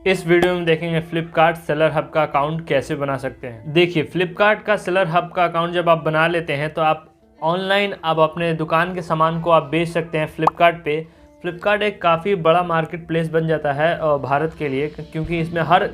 इस वीडियो में देखेंगे फ्लिपकार्ट सेलर हब का अकाउंट कैसे बना सकते हैं। देखिए, फ्लिपकार्ट का सेलर हब का अकाउंट जब आप बना लेते हैं तो आप ऑनलाइन अब अपने दुकान के सामान को आप बेच सकते हैं फ्लिपकार्ट पे। फ्लिपकार्ट एक काफ़ी बड़ा मार्केट प्लेस बन जाता है भारत के लिए, क्योंकि इसमें हर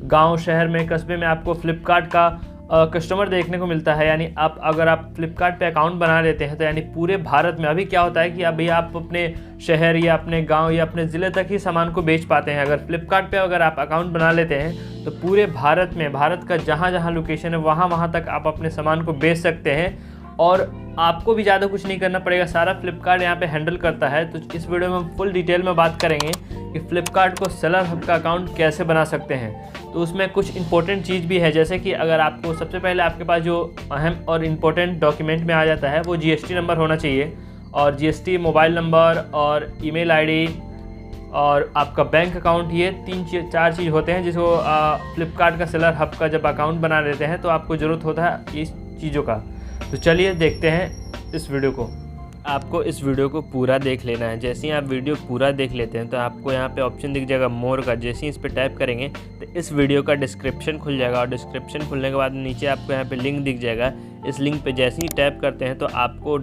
गांव, शहर में, कस्बे में आपको फ्लिपकार्ट का कस्टमर देखने को मिलता है। यानी अगर आप फ्लिपकार्ट पे अकाउंट बना लेते हैं तो यानी पूरे भारत में अभी क्या होता है कि अभी आप अपने शहर या अपने गांव या अपने ज़िले तक ही सामान को बेच पाते हैं। अगर फ्लिपकार्ट पे अगर आप अकाउंट बना लेते हैं तो पूरे भारत में, भारत का जहाँ जहाँ लोकेशन है वहाँ तक आप अपने सामान को बेच सकते हैं और आपको भी ज़्यादा कुछ नहीं करना पड़ेगा। सारा फ्लिपकार्ट यहाँ पे हैंडल करता है। तो इस वीडियो में हम फुल डिटेल में बात करेंगे कि फ्लिपकार्ट को सेलर हब का अकाउंट कैसे बना सकते हैं। तो उसमें कुछ इंपॉर्टेंट चीज़ भी है, जैसे कि अगर आपको सबसे पहले आपके पास जो अहम और इम्पोर्टेंट डॉक्यूमेंट में आ जाता है वो जीएसटी नंबर होना चाहिए, और जीएसटी, मोबाइल नंबर और ईमेल आईडी और आपका बैंक अकाउंट। ये चार चीज़ होते हैं जिसको फ्लिपकार्ट का सेलर हब का जब अकाउंट बना लेते हैं तो आपको ज़रूरत होता है इस चीज़ों का। तो चलिए देखते हैं इस वीडियो को। आपको इस वीडियो को पूरा देख लेना है। जैसे ही आप वीडियो पूरा देख लेते हैं तो आपको यहाँ पे ऑप्शन दिख जाएगा मोर का। जैसे ही इस पर टैप करेंगे तो इस वीडियो का डिस्क्रिप्शन खुल जाएगा, और डिस्क्रिप्शन खुलने के बाद नीचे आपको यहाँ पे लिंक दिख जाएगा। इस लिंक पे जैसे ही टैप करते हैं तो आपको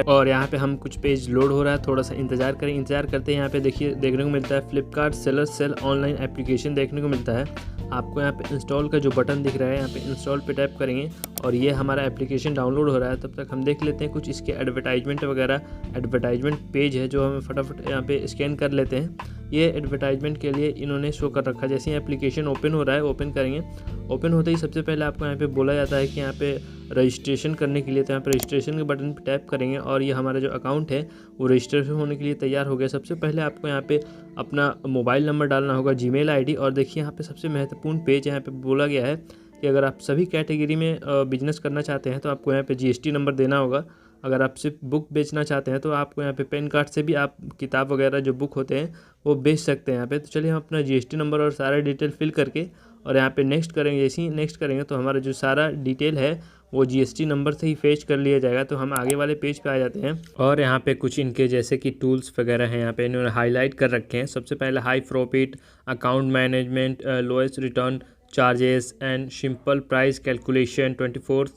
और यहाँ पे हम कुछ पेज लोड हो रहा है, थोड़ा सा इंतजार करें। इंतजार करते हैं, यहाँ पे देखिए देखने को मिलता है Flipkart seller sell online application देखने को मिलता है। आपको यहाँ पे इंस्टॉल का जो बटन दिख रहा है, यहाँ पे इंस्टॉल पे टैप करेंगे और ये हमारा एप्लीकेशन डाउनलोड हो रहा है। तब तक हम देख लेते हैं कुछ इसके एडवर्टाइजमेंट वगैरह। एडवर्टाइजमेंट पेज है जो हमें फटाफट यहाँ पे स्कैन कर लेते हैं। ये एडवर्टाइजमेंट के लिए इन्होंने शो कर रखा है। जैसे ही एप्लीकेशन ओपन हो रहा है, ओपन करेंगे, ओपन होते ही सबसे पहले आपको यहाँ पे बोला जाता है कि यहाँ पे रजिस्ट्रेशन करने के लिए, तो यहाँ पे रजिस्ट्रेशन के बटन पे टैप करेंगे और ये हमारा जो अकाउंट है वो रजिस्ट्रेशन होने के लिए तैयार हो गया। सबसे पहले आपको यहाँ पे अपना मोबाइल नंबर डालना होगा, जीमेल आईडी, और देखिए यहाँ पे सबसे महत्वपूर्ण पेज यहाँ पे बोला गया है कि अगर आप सभी कैटेगरी में बिजनेस करना चाहते हैं तो आपको यहाँ पे जीएसटी नंबर देना होगा। अगर आप सिर्फ बुक बेचना चाहते हैं तो आपको यहाँ पे पेन कार्ड से भी आप किताब वगैरह जो बुक होते हैं वो बेच सकते हैं यहाँ पे। तो चलिए हम अपना जीएसटी नंबर और सारा डिटेल फिल करके और यहाँ पे नेक्स्ट करेंगे। जैसे ही नेक्स्ट करेंगे तो हमारा जो सारा डिटेल है वो जीएसटी नंबर से ही फेच कर लिया जाएगा। तो हम आगे वाले पेज पे आ जाते हैं और यहाँ पे कुछ इनके जैसे कि टूल्स वगैरह हैं यहाँ पे इन्होंने हाईलाइट कर रखे हैं। सबसे पहले high profit, account management, lowest return charges and simple price calculation, 24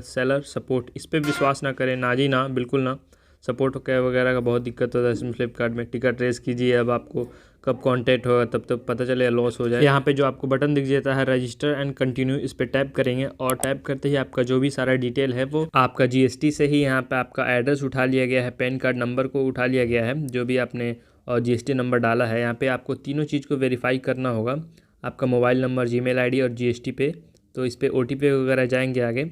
seller support. इस पर विश्वास ना करें, ना जी ना, बिल्कुल ना। सपोर्ट वगैरह का बहुत दिक्कत होता है इसमें फ्लिपकार्ट में। टिकट रेस कीजिए, अब आपको कब कांटेक्ट होगा तब तक पता चले लॉस हो जाए। यहाँ पे जो आपको बटन दिख जाता है रजिस्टर एंड कंटिन्यू, इस पर टैप करेंगे और टैप करते ही आपका जो भी सारा डिटेल है वो आपका जीएसटी से ही यहाँ पे आपका एड्रेस उठा लिया गया है, पैन कार्ड नंबर को उठा लिया गया है, जो भी आपने और जीएसटी नंबर डाला है। यहाँ पे आपको तीनों चीज़ को वेरीफाई करना होगा, आपका मोबाइल नंबर, जीमेल आईडी और जीएसटी पे। तो इस पर ओटीपी वगैरह जाएंगे आगे।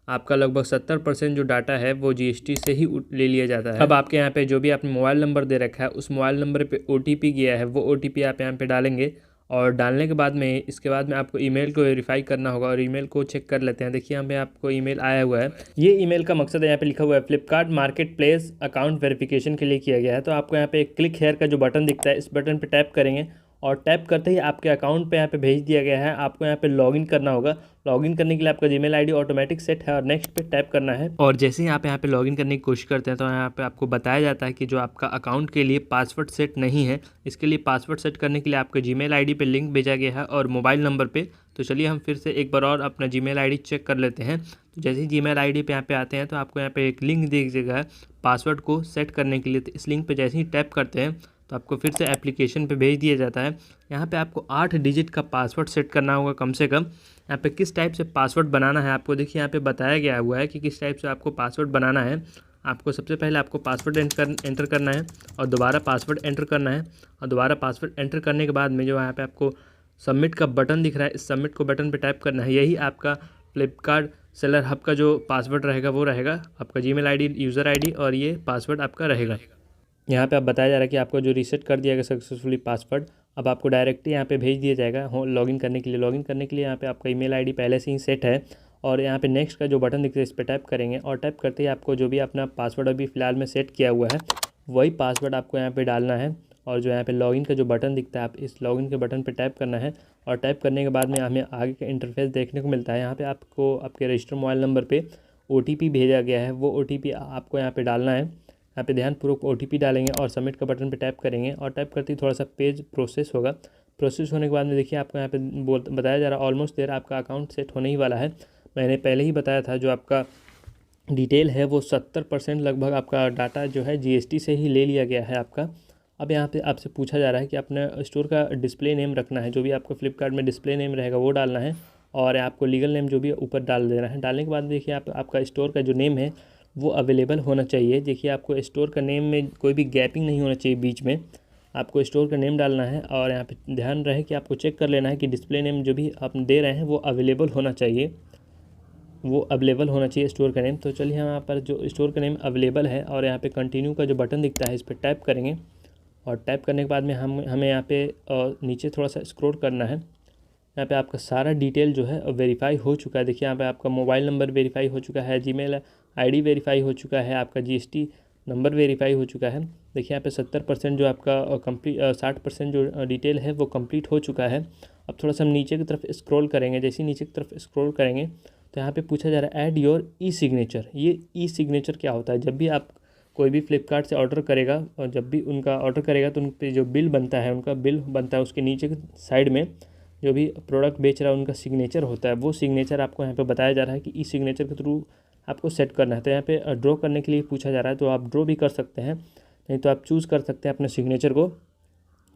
आपका लगभग 70% जो डाटा है वो जीएसटी से ही ले लिया जाता है। अब आपके यहाँ पे जो भी आपने मोबाइल नंबर दे रखा है उस मोबाइल नंबर पे ओटीपी गया है, वो ओटीपी आप यहाँ पे डालेंगे और डालने के बाद में इसके बाद में आपको ईमेल को वेरीफाई करना होगा और ईमेल को चेक कर लेते हैं। देखिए यहाँ पे आपको ईमेल आया हुआ है। ये ईमेल का मकसद है, यहाँ पे लिखा हुआ है Flipkart market place account verification के लिए किया गया है। तो आपको यहाँ पे क्लिक हेयर का जो बटन दिखता है इस बटन पर टैप करेंगे और टैप करते ही आपके अकाउंट पे यहाँ पे भेज दिया गया है। आपको यहाँ पे लॉगिन करना होगा। लॉगिन करने के लिए आपका जीमेल आईडी ऑटोमेटिक सेट है और नेक्स्ट पे टैप करना है। और जैसे ही आप यहाँ पे लॉगिन करने की कोशिश करते हैं तो यहाँ पे आपको बताया जाता है कि जो आपका अकाउंट के लिए पासवर्ड सेट नहीं है, इसके लिए पासवर्ड सेट करने के लिए आपके जीमेल आईडी पे लिंक भेजा गया है और मोबाइल नंबर पे। तो चलिए हम फिर से एक बार और अपना जीमेल आईडी चेक कर लेते हैं। तो जैसे ही जीमेल आईडी पे यहाँ पे आते हैं तो आपको यहाँ पे एक लिंक दिख जाएगा पासवर्ड को सेट करने के लिए। तो इस लिंक पे जैसे ही टैप करते हैं तो आपको फिर से एप्लीकेशन पे भेज दिया जाता है। यहाँ पे आपको 8 डिजिट का पासवर्ड सेट करना होगा कम से कम। यहाँ पे किस टाइप से पासवर्ड बनाना है आपको देखिए यहाँ पे बताया गया हुआ है कि किस टाइप से आपको पासवर्ड बनाना है। आपको सबसे पहले आपको पासवर्ड एंटर करना है और दोबारा पासवर्ड एंटर करना है, और दोबारा पासवर्ड एंटर करने के बाद में जो यहाँ पे आपको सबमिट का बटन दिख रहा है, इस सबमिट को बटन पर टैप करना है। यही आपका फ्लिपकार्ट सेलर हब का जो पासवर्ड रहेगा वो रहेगा आपका जीमेल आईडी, यूज़र आईडी, और ये पासवर्ड आपका रहेगा। यहाँ पे आप बताया जा रहा है कि आपको जो रीसेट कर दिया गया सक्सेसफुली पासवर्ड, अब आपको डायरेक्टली यहाँ पे भेज दिया जाएगा लॉगिन करने के लिए। लॉगिन करने के लिए यहाँ पे आपका ईमेल आईडी पहले से ही सेट है और यहाँ पे नेक्स्ट का जो बटन दिखता है इस पर टैप करेंगे और टैप करते ही आपको जो भी अपना पासवर्ड अभी फ़िलहाल में सेट किया हुआ है वही पासवर्ड आपको यहाँ पर डालना है। और जो यहाँ पे लॉगिन का जो बटन दिखता है आप इस लॉगिन के बटन पर टैप करना है और टैप करने के बाद में हमें आगे का इंटरफेस देखने को मिलता है। यहाँ पर आपको आपके रजिस्टर मोबाइल नंबर पर ओटीपी भेजा गया है, वो ओटीपी आपको यहाँ पर डालना है। यहाँ पे ध्यानपूर्वक ओटीपी डालेंगे और सबमिट का बटन पे टैप करेंगे और टैप करते ही थोड़ा सा पेज प्रोसेस होगा। प्रोसेस होने के बाद में देखिए आपको यहाँ पे बताया जा रहा है ऑलमोस्ट देयर, आपका अकाउंट सेट होने ही वाला है। मैंने पहले ही बताया था जो आपका डिटेल है वो 70% लगभग आपका डाटा जो है जीएसटी से ही ले लिया गया है आपका। अब यहाँ पे आपसे पूछा जा रहा है कि अपने स्टोर का डिस्प्ले नेम रखना है, जो भी आपको फ्लिपकार्ट में डिस्प्ले नेम रहेगा वो डालना है, और आपको लीगल नेम जो भी ऊपर डाल देना है। डालने के बाद देखिए आपका स्टोर का जो नेम है वो अवेलेबल होना चाहिए। देखिए आपको स्टोर का नेम में कोई भी गैपिंग नहीं होना चाहिए बीच में, आपको स्टोर का नेम डालना है। और यहाँ पे ध्यान रहे कि आपको चेक कर लेना है कि डिस्प्ले नेम जो भी आप दे रहे हैं वो अवेलेबल होना चाहिए, वो अवेलेबल होना चाहिए स्टोर का नेम। तो चलिए यहाँ पर जो स्टोर का नेम अवेलेबल है, और यहाँ पे कंटिन्यू का जो बटन दिखता है इस पर टैप करेंगे, और टैप करने के बाद में हमें यहाँ पे नीचे थोड़ा सा स्क्रॉल करना है। यहाँ पे आपका सारा डिटेल जो है वेरीफाई हो चुका है। देखिए यहाँ पे आपका मोबाइल नंबर वेरीफाई हो चुका है, जीमेल आईडी वेरीफाई हो चुका है, आपका जीएसटी नंबर वेरीफाई हो चुका है। देखिए यहाँ पे 70% जो आपका कंप्लीट 60% जो डिटेल है वो कंप्लीट हो चुका है। अब थोड़ा सा हम नीचे की तरफ स्क्रॉल करेंगे, जैसे ही नीचे की तरफ स्क्रॉल करेंगे तो यहाँ पे पूछा जा रहा है ऐड योर ई सिग्नेचर। ये ई सिग्नेचर क्या होता है? जब भी आप कोई भी फ्लिपकार्ट से ऑर्डर करेगा, और जब भी उनका ऑर्डर करेगा तो उन पर जो बिल बनता है, उनका बिल बनता है, उसके नीचे की साइड में जो भी प्रोडक्ट बेच रहा है उनका सिग्नेचर होता है। वो सिग्नेचर आपको यहाँ पे बताया जा रहा है कि ई सिग्नेचर के थ्रू आपको सेट करना है। तो यहाँ पे ड्रॉ करने के लिए पूछा जा रहा है, तो आप ड्रॉ भी कर सकते हैं, नहीं तो आप चूज़ कर सकते हैं अपने सिग्नेचर को।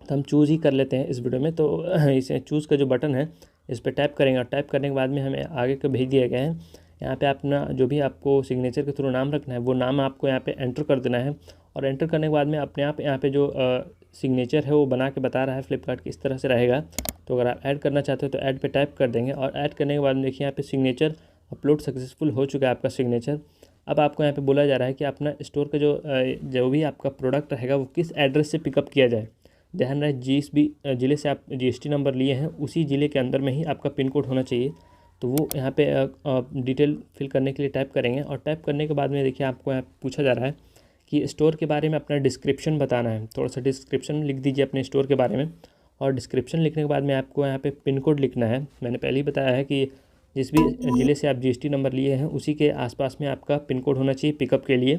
तो हम चूज़ ही कर लेते हैं इस वीडियो में। तो इसे चूज़ का जो बटन है इस पर टैप करेंगे, और टैप करने के बाद में हमें आगे का भेज दिया गया है। यहाँ पे अपना जो भी आपको सिग्नेचर के थ्रू नाम रखना है वो नाम आपको यहाँ पे एंटर कर देना है, और एंटर करने के बाद में अपने आप यहाँ पे जो सिग्नेचर है वो बना के बता रहा है फ्लिपकार्ट की इस तरह से रहेगा। तो अगर आप ऐड करना चाहते हो तो ऐड पे टैप कर देंगे, और ऐड करने के बाद में देखिए यहाँ पे सिग्नेचर अपलोड सक्सेसफुल हो चुका है आपका सिग्नेचर। अब आपको यहाँ पे बोला जा रहा है कि अपना स्टोर का जो भी आपका प्रोडक्ट रहेगा वो किस एड्रेस से पिकअप किया जाए। ध्यान रहे जिस भी ज़िले से आप जीएसटी नंबर लिए हैं उसी ज़िले के अंदर में ही आपका पिन कोड होना चाहिए। तो वो यहाँ पे डिटेल फिल करने के लिए टैप करेंगे, और टैप करने के बाद में देखिए आपको यहाँ पूछा जा रहा है कि स्टोर के बारे में अपना डिस्क्रिप्शन बताना है। थोड़ा सा डिस्क्रिप्शन लिख दीजिए अपने स्टोर के बारे में, और डिस्क्रिप्शन लिखने के बाद में आपको यहाँ पे पिन कोड लिखना है। मैंने पहले ही बताया है कि जिस भी ज़िले से आप जीएसटी नंबर लिए हैं उसी के आसपास में आपका पिन कोड होना चाहिए पिकअप के लिए।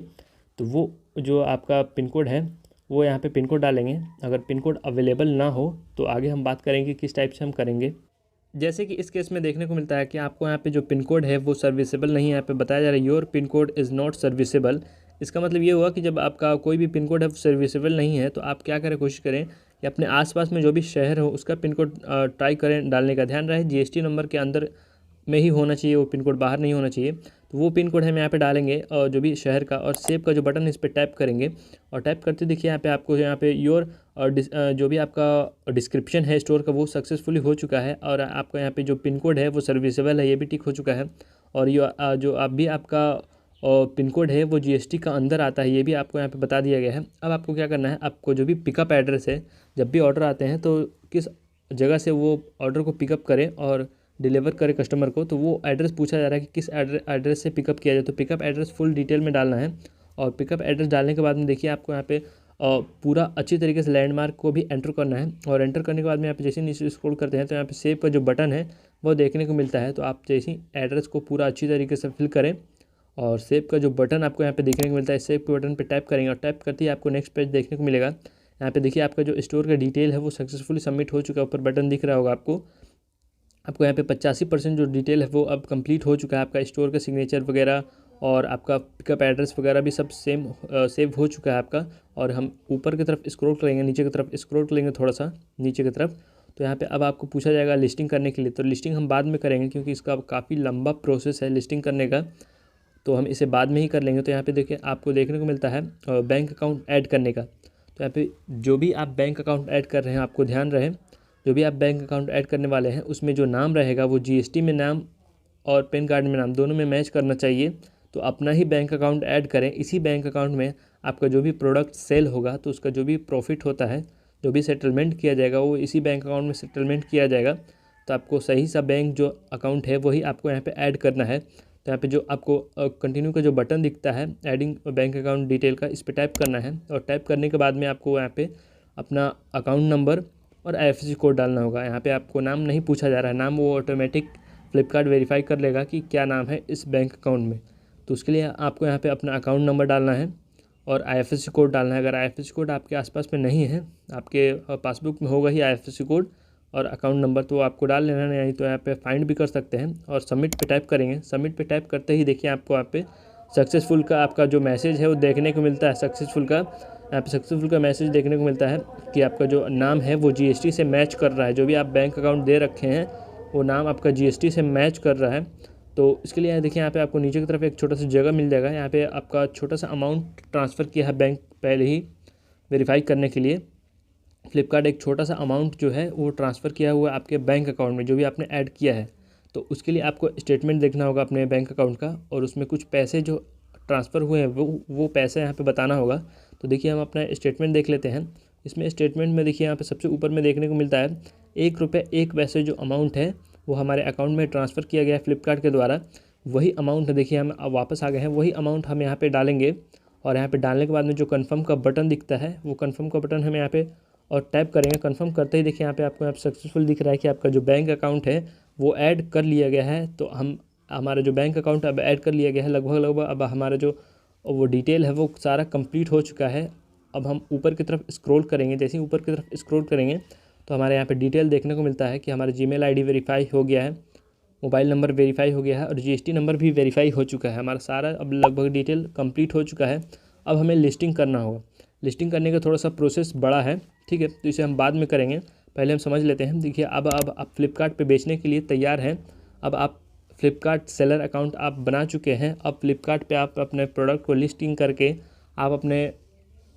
तो वो जो आपका पिन कोड है वो यहाँ पे पिन कोड डालेंगे। अगर पिन कोड अवेलेबल ना हो तो आगे हम बात करेंगे किस टाइप से हम करेंगे। जैसे कि इस केस में देखने को मिलता है कि आपको यहाँ पे जो पिन कोड है वो सर्विसेबल नहीं है। यहाँ पे बताया जा रहा है your pin code is not serviceable. इसका मतलब ये हुआ कि जब आपका कोई भी पिन कोड है सर्विसेबल नहीं है तो आप क्या करें, कोशिश करें कि अपने आसपास में जो भी शहर हो उसका पिन कोड ट्राई करें डालने का। ध्यान रहे जीएसटी नंबर के अंदर में ही होना चाहिए, वो पिन कोड बाहर नहीं होना चाहिए। तो वो पिन कोड हम यहाँ पे डालेंगे और जो भी शहर का, और सेव का जो बटन है इस पर टैप करेंगे, और टैप करते देखिए यहाँ पे आपको यहाँ पे योर जो भी आपका डिस्क्रिप्शन है स्टोर का वो सक्सेसफुली हो चुका है, और आपका यहाँ पे जो पिन कोड है वो सर्विसेबल है ये भी टिक हो चुका है। और ये जो आप भी आपका पिन कोड है वो जीएसटी का अंदर आता है ये भी आपको यहाँ पे बता दिया गया है। अब आपको क्या करना है, आपको जो भी पिकअप एड्रेस है, जब भी ऑर्डर आते हैं तो किस जगह से वो ऑर्डर को पिकअप करें और डिलीवर करे कस्टमर को, तो वो एड्रेस पूछा जा रहा है कि किस एड्रेस से पिकअप किया जाए। तो पिकअप एड्रेस फुल डिटेल में डालना है, और पिकअप एड्रेस डालने के बाद में देखिए आपको यहाँ पे पूरा अच्छी तरीके से लैंडमार्क को भी एंटर करना है, और एंटर करने के बाद में यहाँ पे जैसे नीचे स्क्रॉल करते हैं तो यहाँ पे सेव का जो बटन है वो देखने को मिलता है। तो आप जैसे एड्रेस को पूरा अच्छी तरीके से फिल करें, और सेव का जो बटन आपको यहाँ पे देखने को मिलता है, सेव के बटन पे टैप करेंगे, और टैप करते ही आपको नेक्स्ट पेज देखने को मिलेगा। यहाँ पे देखिए आपका जो स्टोर का डिटेल है वो सक्सेसफुली सबमिट हो चुका है, ऊपर बटन दिख रहा होगा आपको यहाँ पे 85% जो डिटेल है वो अब कंप्लीट हो चुका है। आपका स्टोर का सिग्नेचर वगैरह और आपका पिकअप एड्रेस वगैरह भी सब सेव हो चुका है आपका। और हम ऊपर की तरफ स्क्रॉल करेंगे, नीचे की तरफ स्क्रॉल करेंगे थोड़ा सा नीचे की तरफ, तो यहाँ पे अब आपको पूछा जाएगा लिस्टिंग करने के लिए। तो लिस्टिंग हम बाद में करेंगे क्योंकि इसका काफ़ी लंबा प्रोसेस है लिस्टिंग करने का, तो हम इसे बाद में ही कर लेंगे। तो यहाँ पे देखिए आपको देखने को मिलता है बैंक अकाउंट ऐड करने का। तो यहाँ पे जो भी आप बैंक अकाउंट ऐड कर रहे हैं, आपको ध्यान रहे जो भी आप बैंक अकाउंट ऐड करने वाले हैं उसमें जो नाम रहेगा वो जीएसटी में नाम और पैन कार्ड में नाम दोनों में मैच करना चाहिए। तो अपना ही बैंक अकाउंट ऐड करें, इसी बैंक अकाउंट में आपका जो भी प्रोडक्ट सेल होगा तो उसका जो भी प्रॉफिट होता है, जो भी सेटलमेंट किया जाएगा वो इसी बैंक अकाउंट में सेटलमेंट किया जाएगा। तो आपको सही सा बैंक जो अकाउंट है वही आपको यहाँ पे ऐड करना है। तो यहाँ पे जो आपको कंटिन्यू का जो बटन दिखता है एडिंग बैंक अकाउंट डिटेल का, इस पर टैप करना है, और टैप करने के बाद में आपको यहाँ पे अपना अकाउंट नंबर और आईएफएससी कोड डालना होगा। यहाँ पे आपको नाम नहीं पूछा जा रहा है, नाम वो ऑटोमेटिक फ्लिपकार्ट वेरीफाई कर लेगा कि क्या नाम है इस बैंक अकाउंट में। तो उसके लिए आपको यहाँ पे अपना अकाउंट नंबर डालना है और आईएफएससी कोड डालना है। अगर आईएफएससी कोड आपके आसपास में नहीं है, आपके पासबुक में होगा ही आईएफएससी कोड, और अकाउंट नंबर तो आपको डाल लेना है, नहीं तो यहाँ पे फाइंड भी कर सकते हैं। और सबमिट पे टाइप करेंगे। सबमिट पे टाइप करते ही देखिए आपको यहाँ पे सक्सेसफुल का आपका जो मैसेज है वो देखने को मिलता है। सक्सेसफुल का यहाँ पे सक्सेसफुल का मैसेज देखने को मिलता है कि आपका जो नाम है वो जीएसटी से मैच कर रहा है। जो भी आप बैंक अकाउंट दे रखे हैं वो नाम आपका जीएसटी से मैच कर रहा है। तो इसके लिए देखिए यहाँ पे आपको नीचे की तरफ एक छोटा सा जगह मिल जाएगा। यहाँ पे आपका छोटा सा अमाउंट ट्रांसफ़र किया है बैंक पहले ही वेरीफाई करने के लिए। फ्लिपकार्ट एक छोटा सा अमाउंट जो है वो ट्रांसफ़र किया हुआ है आपके बैंक अकाउंट में, जो भी आपने ऐड किया है। तो उसके लिए आपको स्टेटमेंट देखना होगा अपने बैंक अकाउंट का, और उसमें कुछ पैसे जो ट्रांसफ़र हुए हैं वो पैसे यहाँ पे बताना होगा। तो देखिए हम अपना स्टेटमेंट देख लेते हैं। इसमें स्टेटमेंट में देखिए यहाँ पे सबसे ऊपर में देखने को मिलता है ₹1 जो अमाउंट है वो हमारे अकाउंट में ट्रांसफ़र किया गया है फ्लिपकार्ट के द्वारा। वही अमाउंट देखिए हम अब वापस आ गए हैं, वही अमाउंट हम यहाँ पे डालेंगे। और यहाँ पे डालने के बाद में जो कन्फर्म का बटन दिखता है वो कन्फर्म का बटन हम यहाँ पे और टैप करेंगे। कन्फर्म करते ही देखिए यहाँ पे आपको सक्सेसफुल दिख रहा है कि आपका जो बैंक अकाउंट है वो ऐड कर लिया गया है। तो हमारा जो बैंक अकाउंट अब ऐड कर लिया गया है लगभग अब हमारा जो वो डिटेल है वो सारा कंप्लीट हो चुका है। अब हम ऊपर की तरफ स्क्रॉल करेंगे। जैसे ही ऊपर की तरफ स्क्रॉल करेंगे तो हमारे यहाँ पे डिटेल देखने को मिलता है कि हमारा जीमेल आईडी वेरीफाई हो गया है, मोबाइल नंबर वेरीफाई हो गया है और जीएसटी नंबर भी वेरीफाई हो चुका है। हमारा सारा अब लगभग डिटेल कंप्लीट हो चुका है। अब हमें लिस्टिंग करना होगा। लिस्टिंग करने का थोड़ा सा प्रोसेस बड़ा है, ठीक है, तो इसे हम बाद में करेंगे। पहले हम समझ लेते हैं। देखिए अब आप फ्लिपकार्ट पे बेचने के लिए तैयार हैं। अब आप फ्लिपकार्ट सेलर अकाउंट आप बना चुके हैं। अब फ्लिपकार्ट पे आप अपने प्रोडक्ट को लिस्टिंग करके आप अपने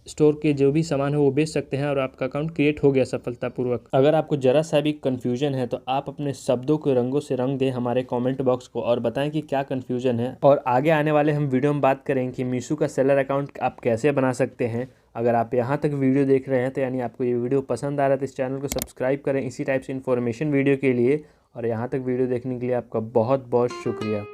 स्टोर के जो भी सामान है वो बेच सकते हैं और आपका अकाउंट क्रिएट हो गया सफलतापूर्वक। अगर आपको ज़रा सा भी कन्फ्यूजन है तो आप अपने शब्दों को रंगों से रंग दें हमारे कमेंट बॉक्स को और बताएं कि क्या कन्फ्यूजन है। और आगे आने वाले हम वीडियो में बात करें कि मीशो का सेलर अकाउंट आप कैसे बना सकते हैं। अगर आप यहाँ तक वीडियो देख रहे हैं तो यानी आपको ये वीडियो पसंद आ रहा है तो इस चैनल को सब्सक्राइब करें इसी टाइप से इन्फॉर्मेशन वीडियो के लिए। और यहाँ तक वीडियो देखने के लिए आपका बहुत बहुत शुक्रिया।